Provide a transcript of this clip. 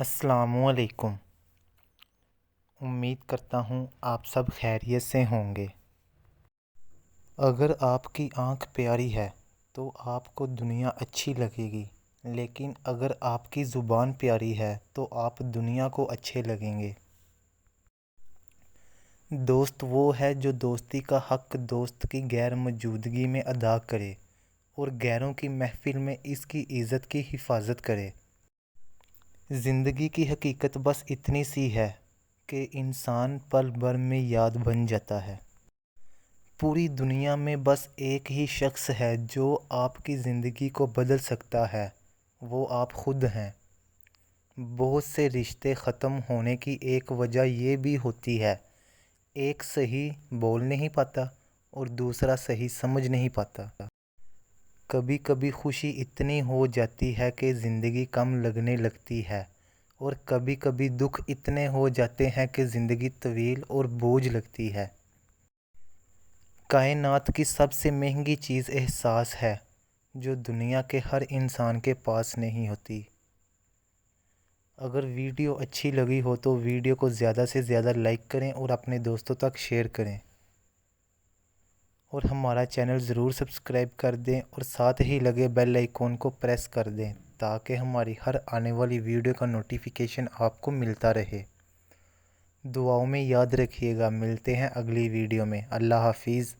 السلام علیکم۔ امید کرتا ہوں آپ سب خیریت سے ہوں گے۔ اگر آپ کی آنکھ پیاری ہے تو آپ کو دنیا اچھی لگے گی، لیکن اگر آپ کی زبان پیاری ہے تو آپ دنیا کو اچھے لگیں گے۔ دوست وہ ہے جو دوستی کا حق دوست کی غیر موجودگی میں ادا کرے اور غیروں کی محفل میں اس کی عزت کی حفاظت کرے۔ زندگی کی حقیقت بس اتنی سی ہے کہ انسان پل بھر میں یاد بن جاتا ہے۔ پوری دنیا میں بس ایک ہی شخص ہے جو آپ کی زندگی کو بدل سکتا ہے، وہ آپ خود ہیں۔ بہت سے رشتے ختم ہونے کی ایک وجہ یہ بھی ہوتی ہے، ایک صحیح بول نہیں پاتا اور دوسرا صحیح سمجھ نہیں پاتا۔ کبھی کبھی خوشی اتنی ہو جاتی ہے کہ زندگی کم لگنے لگتی ہے، اور کبھی کبھی دکھ اتنے ہو جاتے ہیں کہ زندگی طویل اور بوجھ لگتی ہے۔ کائنات کی سب سے مہنگی چیز احساس ہے، جو دنیا کے ہر انسان کے پاس نہیں ہوتی۔ اگر ویڈیو اچھی لگی ہو تو ویڈیو کو زیادہ سے زیادہ لائک کریں اور اپنے دوستوں تک شیئر کریں، اور ہمارا چینل ضرور سبسکرائب کر دیں اور ساتھ ہی لگے بیل آئیکن کو پریس کر دیں تاکہ ہماری ہر آنے والی ویڈیو کا نوٹیفیکیشن آپ کو ملتا رہے۔ دعاؤں میں یاد رکھیے گا۔ ملتے ہیں اگلی ویڈیو میں۔ اللہ حافظ۔